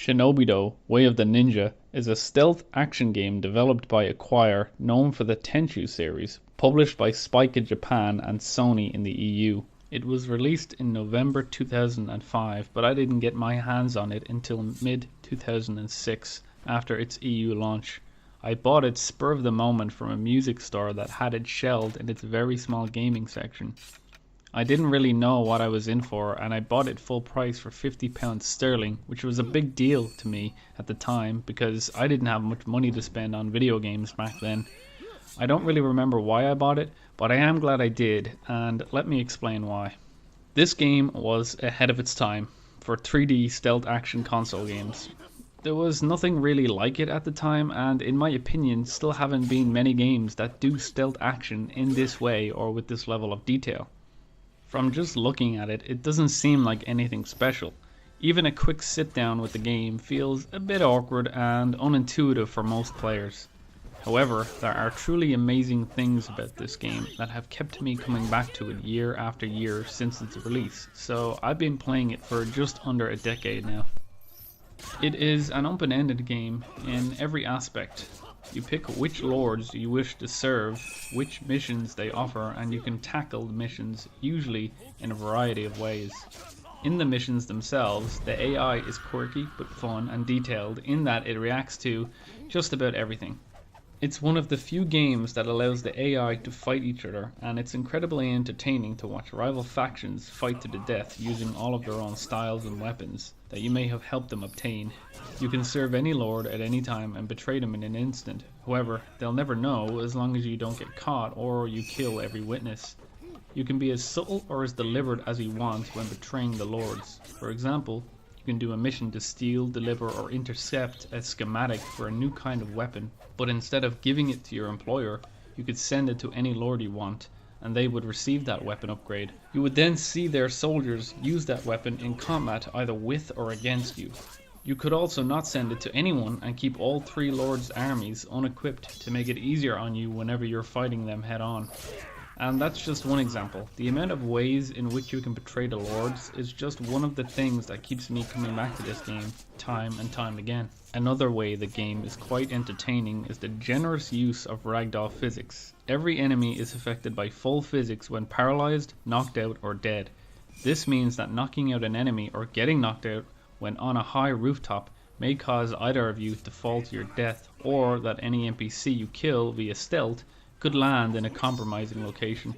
Shinobido, Way of the Ninja is a stealth action game developed by Acquire known for the Tenchu series, published by Spike in Japan and Sony in the EU. It was released in November 2005, but I didn't get my hands on it until mid-2006 after its EU launch. I bought it spur of the moment from a music store that had it shelved in its very small gaming section. I didn't really know what I was in for, and I bought it full price for £50 sterling, which was a big deal to me at the time because I didn't have much money to spend on video games back then. I don't really remember why I bought it, but I am glad I did, and let me explain why. This game was ahead of its time for 3D stealth action console games. There was nothing really like it at the time, and in my opinion still haven't been many games that do stealth action in this way or with this level of detail. From just looking at it, it doesn't seem like anything special. Even a quick sit down with the game feels a bit awkward and unintuitive for most players. However, there are truly amazing things about this game that have kept me coming back to it year after year since its release, so I've been playing it for just under a decade now. It is an open-ended game in every aspect. You pick which lords you wish to serve, which missions they offer, and you can tackle the missions, usually in a variety of ways. In the missions themselves, the AI is quirky but fun and detailed in that it reacts to just about everything. It's one of the few games that allows the AI to fight each other, and it's incredibly entertaining to watch rival factions fight to the death using all of their own styles and weapons that you may have helped them obtain. You can serve any lord at any time and betray them in an instant. However, they'll never know as long as you don't get caught or you kill every witness. You can be as subtle or as deliberate as you want when betraying the lords. For example, you can do a mission to steal, deliver, or intercept a schematic for a new kind of weapon, but instead of giving it to your employer, you could send it to any lord you want, and they would receive that weapon upgrade. You would then see their soldiers use that weapon in combat either with or against you. You could also not send it to anyone and keep all three lords' armies unequipped to make it easier on you whenever you're fighting them head on. And that's just one example. The amount of ways in which you can betray the lords is just one of the things that keeps me coming back to this game time and time again. Another way the game is quite entertaining is the generous use of ragdoll physics. Every enemy is affected by full physics when paralyzed, knocked out, or dead. This means that knocking out an enemy or getting knocked out when on a high rooftop may cause either of you to fall to your death, or that any NPC you kill via stealth could land in a compromising location.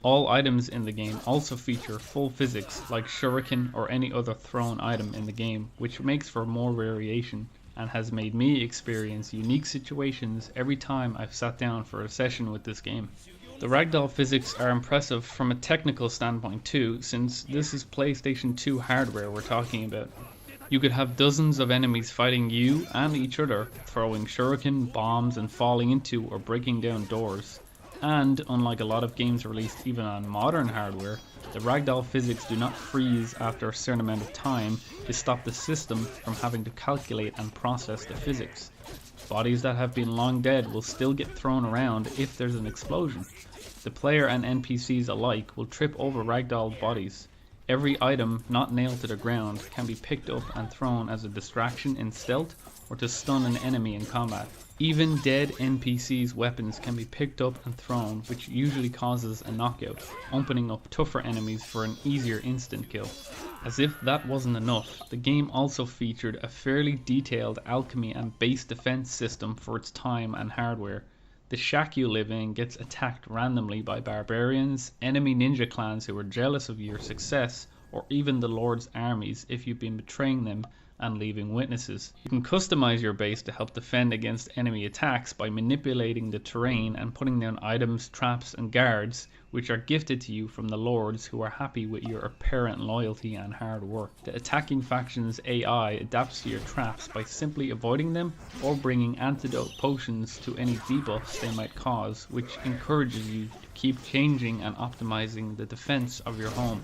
All items in the game also feature full physics like shuriken or any other thrown item in the game, which makes for more variation and has made me experience unique situations every time I've sat down for a session with this game. The ragdoll physics are impressive from a technical standpoint too, since this is PlayStation 2 hardware we're talking about. You could have dozens of enemies fighting you and each other, throwing shuriken, bombs, and falling into or breaking down doors. And, unlike a lot of games released even on modern hardware, the ragdoll physics do not freeze after a certain amount of time to stop the system from having to calculate and process the physics. Bodies that have been long dead will still get thrown around if there's an explosion. The player and NPCs alike will trip over ragdoll bodies. Every item not nailed to the ground can be picked up and thrown as a distraction in stealth or to stun an enemy in combat. Even dead NPCs' weapons can be picked up and thrown, which usually causes a knockout, opening up tougher enemies for an easier instant kill. As if that wasn't enough, the game also featured a fairly detailed alchemy and base defense system for its time and hardware. The shack you live in gets attacked randomly by barbarians, enemy ninja clans who are jealous of your success, or even the Lord's armies if you've been betraying them and leaving witnesses. You can customize your base to help defend against enemy attacks by manipulating the terrain and putting down items, traps, and guards which are gifted to you from the lords who are happy with your apparent loyalty and hard work. The attacking faction's AI adapts to your traps by simply avoiding them or bringing antidote potions to any debuffs they might cause, which encourages you to keep changing and optimizing the defense of your home.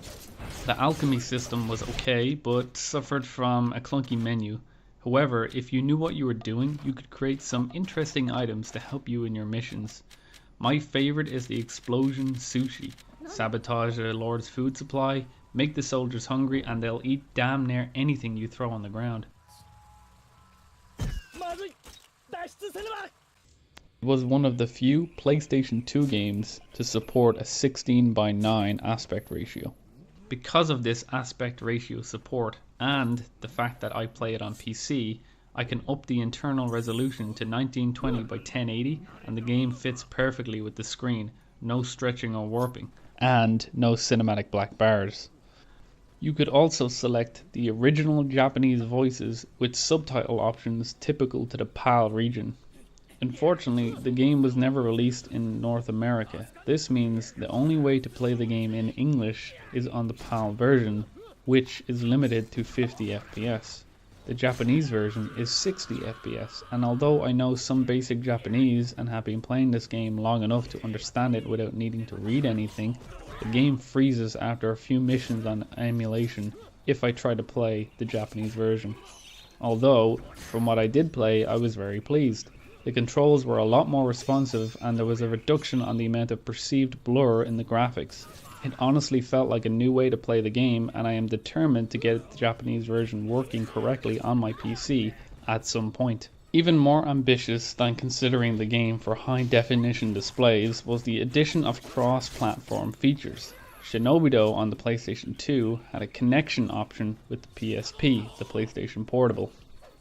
The alchemy system was okay, but suffered from a clunky menu. However, if you knew what you were doing, you could create some interesting items to help you in your missions. My favorite is the explosion sushi. Sabotage a lord's food supply, make the soldiers hungry, and they'll eat damn near anything you throw on the ground. It was one of the few PlayStation 2 games to support a 16:9 aspect ratio. Because of this aspect ratio support and the fact that I play it on PC, I can up the internal resolution to 1920 by 1080 and the game fits perfectly with the screen, no stretching or warping, and no cinematic black bars. You could also select the original Japanese voices with subtitle options typical to the PAL region. Unfortunately, the game was never released in North America. This means the only way to play the game in English is on the PAL version, which is limited to 50 FPS. The Japanese version is 60 FPS, and although I know some basic Japanese and have been playing this game long enough to understand it without needing to read anything, the game freezes after a few missions on emulation if I try to play the Japanese version. Although, from what I did play, I was very pleased. The controls were a lot more responsive and there was a reduction on the amount of perceived blur in the graphics. It honestly felt like a new way to play the game, and I am determined to get the Japanese version working correctly on my PC at some point. Even more ambitious than considering the game for high definition displays was the addition of cross-platform features. Shinobido on the PlayStation 2 had a connection option with the PSP, the PlayStation Portable.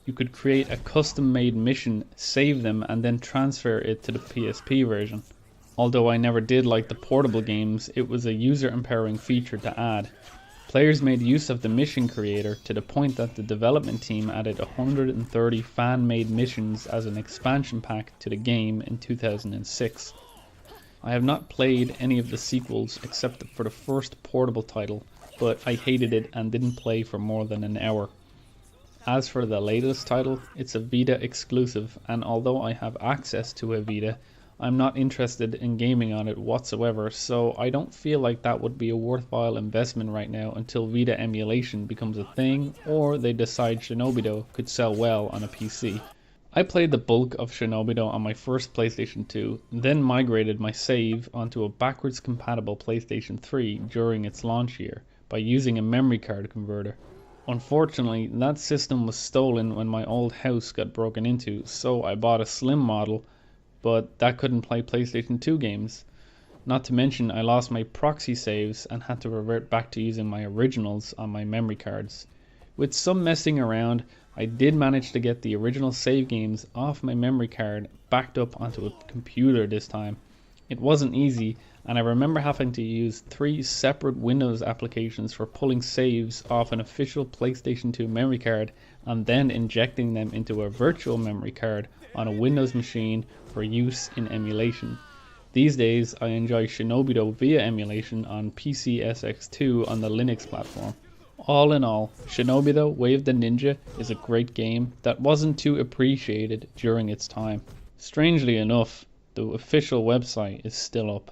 You could create a custom-made mission, save them, and then transfer it to the PSP version. Although I never did like the portable games, it was a user-empowering feature to add. Players made use of the mission creator to the point that the development team added 130 fan-made missions as an expansion pack to the game in 2006. I have not played any of the sequels except for the first portable title, but I hated it and didn't play for more than an hour. As for the latest title, it's a Vita exclusive, and although I have access to a Vita, I'm not interested in gaming on it whatsoever, so I don't feel like that would be a worthwhile investment right now until Vita emulation becomes a thing, or they decide Shinobido could sell well on a PC. I played the bulk of Shinobido on my first PlayStation 2, then migrated my save onto a backwards compatible PlayStation 3 during its launch year by using a memory card converter. Unfortunately, that system was stolen when my old house got broken into, so I bought a slim model, but that couldn't play PlayStation 2 games. Not to mention I lost my proxy saves and had to revert back to using my originals on my memory cards. With some messing around, I did manage to get the original save games off my memory card backed up onto a computer this time. It wasn't easy, and I remember having to use 3 separate Windows applications for pulling saves off an official PlayStation 2 memory card and then injecting them into a virtual memory card on a Windows machine for use in emulation. These days I enjoy Shinobido via emulation on PCSX2 on the Linux platform. All in all, Shinobido Way of the Ninja is a great game that wasn't too appreciated during its time. Strangely enough, the official website is still up.